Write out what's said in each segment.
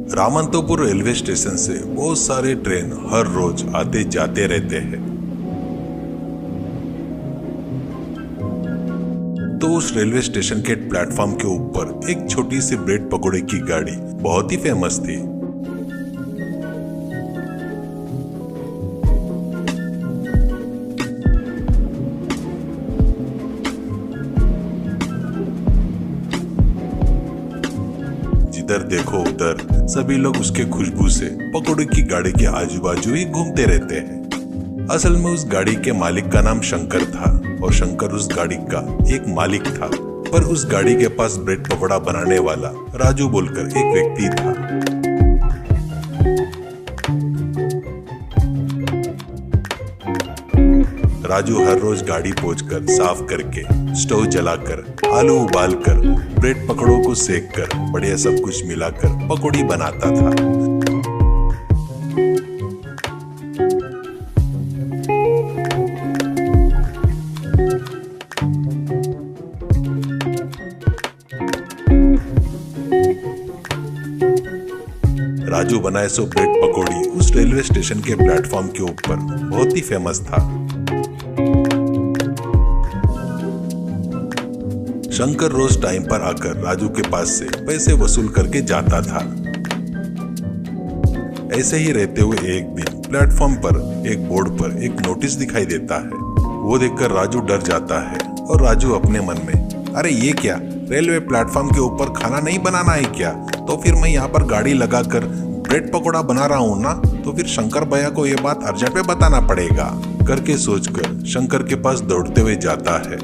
रामंतपुर railway station से बहुत सारे ट्रेन हर रोज आते जाते रहते हैं। तो उस रेलवे स्टेशन के प्लेटफॉर्म के ऊपर एक छोटी सी ब्रेड पकोड़े की गाड़ी बहुत ही फेमस थी। जिधर देखो उधर सभी लोग उसके खुशबू से पकोड़े की गाड़ी के आजू बाजू ही घूमते रहते हैं। असल में उस गाड़ी के मालिक का नाम शंकर था और शंकर उस गाड़ी का एक मालिक था। पर उस गाड़ी के पास ब्रेड पकोड़ा बनाने वाला राजू बोलकर एक व्यक्ति था। राजू हर रोज गाड़ी पोंछकर, साफ करके, स्टोव जलाकर, आलू उबालकर, ब्रेड पकौड़ों को सेककर, बढ़िया सब कुछ मिलाकर पकौड़ी बनाता था। राजू बनाए सो ब्रेड पकौड़ी उस रेलवे स्टेशन के प्लेटफॉर्म के ऊपर बहुत ही फेमस था। शंकर रोज टाइम पर आकर राजू के पास से पैसे वसूल करके जाता था। ऐसे ही रहते हुए एक दिन प्लेटफॉर्म पर एक बोर्ड पर एक नोटिस दिखाई देता है। वो देखकर राजू डर जाता है और राजू अपने मन में, अरे ये क्या, रेलवे प्लेटफॉर्म के ऊपर खाना नहीं बनाना है क्या? तो फिर मैं यहाँ पर गाड़ी लगाकर ब्रेड पकोड़ा बना रहा हूँ ना, तो फिर शंकर भैया को ये बात अर्जेंट में बताना पड़ेगा करके सोचकर शंकर के पास दौड़ते हुए जाता है।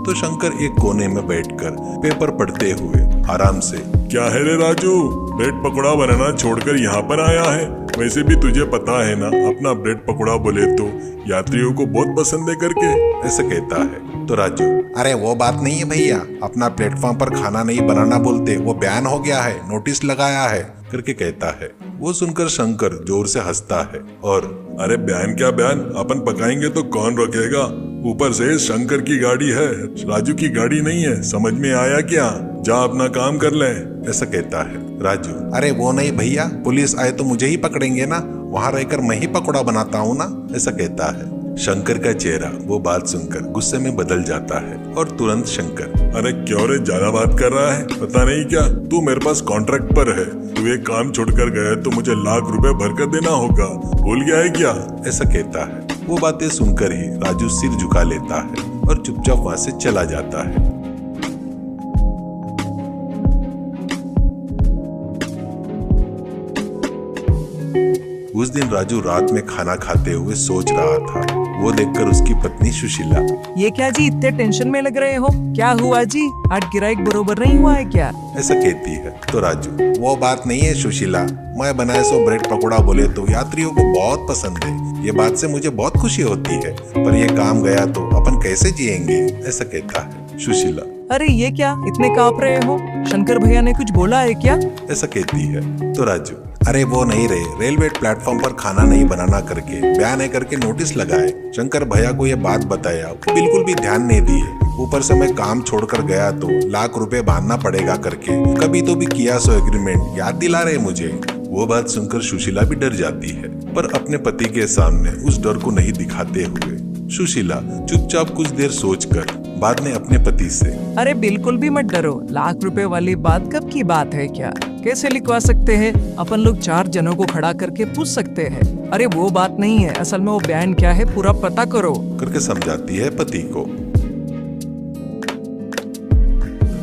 तो शंकर एक कोने में बैठकर पेपर पढ़ते हुए आराम से, क्या है रे राजू, ब्रेड पकोड़ा बनाना छोड़कर यहाँ पर आया है? वैसे भी तुझे पता है ना, अपना ब्रेड पकोड़ा बोले तो यात्रियों को बहुत पसंद है करके, ऐसा कहता है। तो राजू, अरे वो बात नहीं है भैया, अपना प्लेटफॉर्म पर खाना नहीं बनाना बोलते, वो बैन हो गया है, नोटिस लगाया है करके कहता है। वो सुनकर शंकर जोर से हंसता है और, अरे बयान क्या बयान, अपन पकाएंगे तो कौन रोकेगा? ऊपर से शंकर की गाड़ी है, राजू की गाड़ी नहीं है, समझ में आया क्या? जा अपना काम कर ले, ऐसा कहता है। राजू, अरे वो नहीं भैया, पुलिस आए तो मुझे ही पकड़ेंगे ना, वहाँ रहकर मैं ही पकोड़ा बनाता हूँ ना, ऐसा कहता है। शंकर का चेहरा वो बात सुनकर गुस्से में बदल जाता है और तुरंत शंकर, अरे क्यों रे, ज्यादा बात कर रहा है? पता नहीं क्या तू मेरे पास कॉन्ट्रैक्ट पर है, तू एक काम छोड़कर गया तो मुझे लाख रुपए भरकर देना होगा, भूल गया है क्या? ऐसा कहता है। वो बातें सुनकर ही राजू सिर झुका लेता है और चुपचाप वहां से चला जाता है। उस दिन राजू रात में खाना खाते हुए सोच रहा था। वो देखकर उसकी पत्नी सुशीला, ये क्या जी, इतने टेंशन में लग रहे हो? क्या हुआ जी, आज गिराईक बरोबर नहीं हुआ है क्या? ऐसा कहती है। तो राजू, वो बात नहीं है सुशीला, मैं बनाए सो ब्रेड पकोड़ा बोले तो यात्रियों को बहुत पसंद है, ये बात से मुझे बहुत खुशी होती है, पर ये काम गया तो अपन कैसे जिएंगे, ऐसा कहता है सुशीला। अरे ये क्या, इतने कांप रहे हो? शंकर भैया ने कुछ बोला है क्या? ऐसा कहती है। तो राजू, अरे वो नहीं रहे, रेलवे प्लेटफॉर्म पर खाना नहीं बनाना करके बयान है करके नोटिस लगाए, शंकर भैया को ये बात बताया, बिल्कुल भी ध्यान नहीं दिए, ऊपर से मैं काम छोड़कर गया तो लाख रुपए बांधना पड़ेगा करके कभी तो भी किया सो एग्रीमेंट याद दिला रहे मुझे। वो बात सुनकर सुशीला भी डर जाती है, पर अपने पति के सामने उस डर को नहीं दिखाते हुए सुशीला चुपचाप कुछ देर सोचकर बाद में अपने पति से, अरे बिल्कुल भी मत डरो, लाख रुपए वाली बात कब की बात है क्या? कैसे लिखवा सकते हैं? अपन लोग 4 जनों को खड़ा करके पूछ सकते हैं। अरे वो बात नहीं है, असल में वो बयान क्या है पूरा पता करो करके समझाती है पति को।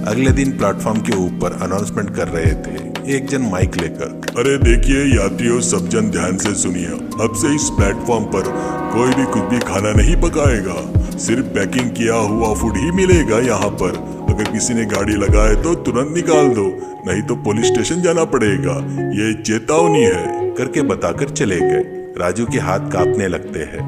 अगले दिन प्लेटफॉर्म के ऊपर अनाउंसमेंट कर रहे थे एक जन माइक लेकर, अरे देखिए यात्रियों, सब जन ध्यान से सुनिए, अब से इस प्लेटफॉर्म पर कोई भी कुछ भी खाना नहीं पकाएगा, सिर्फ पैकिंग किया हुआ फूड ही मिलेगा यहाँ पर। अगर किसी ने गाड़ी लगाए तो तुरंत निकाल दो, नहीं तो पुलिस स्टेशन जाना पड़ेगा, ये चेतावनी है करके बताकर चले गए। राजू के हाथ कांपने लगते हैं।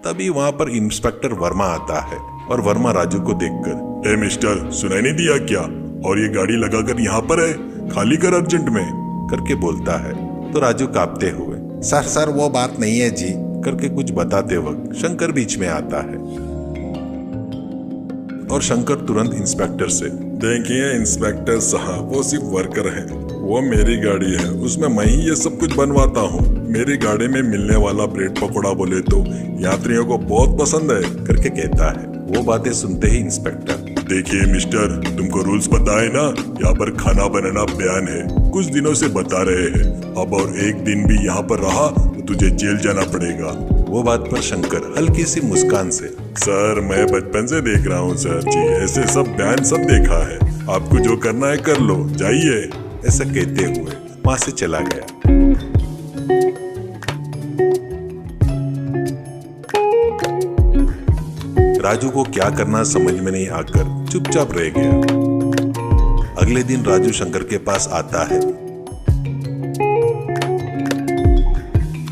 तभी वहां पर इंस्पेक्टर वर्मा आता है और वर्मा राजू को देखकर, ए मिस्टर, सुनाई नहीं दिया क्या? और ये गाड़ी लगाकर यहाँ पर है, खाली कर अर्जेंट में करके बोलता है। तो राजू कांपते हुए, सर वो बात नहीं है जी करके कुछ बताते वक्त शंकर बीच में आता है। और शंकर तुरंत इंस्पेक्टर से, देखिए इंस्पेक्टर साहब, वो सिर्फ वर्कर है, वो मेरी गाड़ी है, उसमें मैं ही ये सब कुछ बनवाता हूँ। मेरी गाड़ी में मिलने वाला ब्रेड पकौड़ा बोले तो यात्रियों को बहुत पसंद है करके कहता है। वो बातें सुनते ही इंस्पेक्टर, देखिए मिस्टर, तुमको रूल्स पता है ना, यहाँ पर खाना बनाना बैन है, कुछ दिनों से बता रहे हैं। अब और एक दिन भी यहाँ पर रहा तो तुझे जेल जाना पड़ेगा। वो बात पर शंकर हल्की सी मुस्कान से, सर मैं बचपन से देख रहा हूँ सर जी, ऐसे सब बैन सब देखा है, आपको जो करना है कर लो, जाइए, ऐसा कहते हुए वहां से चला गया। राजू को क्या करना समझ में नहीं आकर चुपचाप रह गया। अगले दिन राजू शंकर के पास आता है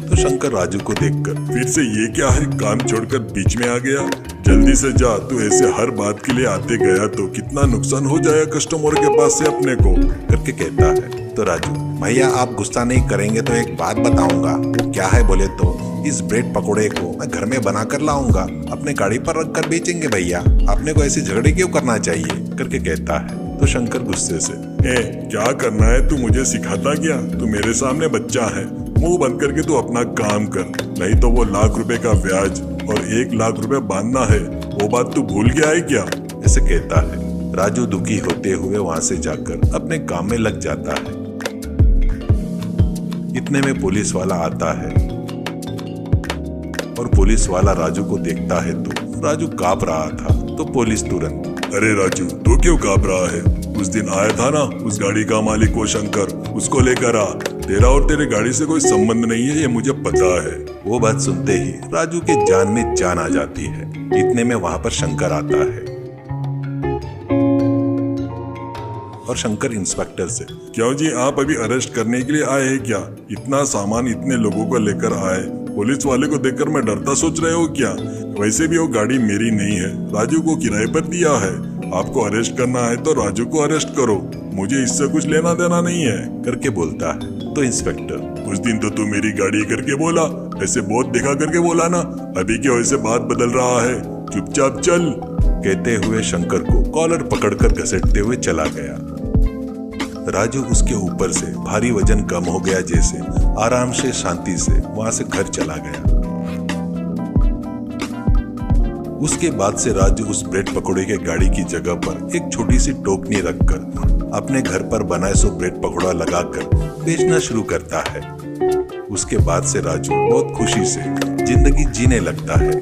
तो शंकर राजू को देखकर, फिर से ये क्या है, काम छोड़कर बीच में आ गया, जल्दी से जा, तू ऐसे हर बात के लिए आते गया तो कितना नुकसान हो जाएगा कस्टमर के पास से अपने को, करके कहता है। तो राजू, भैया आप गुस्सा नहीं करेंगे तो एक बात बताऊंगा। वो क्या है बोले तो इस ब्रेड पकोड़े को मैं घर में बना कर लाऊंगा, अपने गाड़ी पर रख कर बेचेंगे भैया, आपने को ऐसे झगड़े क्यों करना चाहिए, करके कहता है। तो शंकर गुस्से से, क्या करना है, तू मुझे सिखाता क्या, तू मेरे सामने बच्चा है, मुंह बंद करके तू अपना काम कर, नहीं तो वो लाख रुपए का ब्याज और 1 लाख रुपए बांधना है, वो बात तू भूल गया है क्या, ऐसे कहता है। राजू दुखी होते हुए वहां से जाकर अपने काम में लग जाता है। इतने में पुलिस वाला आता है और पुलिस वाला राजू को देखता है तो राजू कांप रहा था। तो पुलिस तुरंत, अरे राजू तू क्यों कांप रहा है, उस दिन आया था ना उस गाड़ी का मालिक वो शंकर, उसको लेकर आ, तेरा और तेरे गाड़ी से कोई संबंध नहीं है, ये मुझे पता है। वो बात सुनते ही राजू के जान में जान आ जाती है। इतने में वहां पर शंकर आता है और शंकर इंस्पेक्टर से, क्यों जी आप अभी अरेस्ट करने के लिए आए हैं क्या, इतना सामान इतने लोगों को लेकर आए, पुलिस वाले को देखकर मैं डरता सोच रहे हो क्या, वैसे भी वो गाड़ी मेरी नहीं है, राजू को किराए पर दिया है, आपको अरेस्ट करना है तो राजू को अरेस्ट करो, मुझे इससे कुछ लेना देना नहीं है, करके बोलता है। तो इंस्पेक्टर, उस दिन तो तू मेरी गाड़ी करके बोला, ऐसे बहुत दिखा करके बोला ना, अभी क्यों ऐसे बात बदल रहा है, चुपचाप चल, कहते हुए शंकर को कॉलर पकड़कर घसीटते हुए चला गया। राजू उसके ऊपर से भारी वजन कम हो गया जैसे आराम से शांति से वहां से घर चला गया। उसके बाद से राजू उस ब्रेड पकौड़े के गाड़ी की जगह पर एक छोटी सी टोकनी रखकर अपने घर पर बनाए सो ब्रेड पकौड़ा लगाकर बेचना शुरू करता है। उसके बाद से राजू बहुत खुशी से जिंदगी जीने लगता है।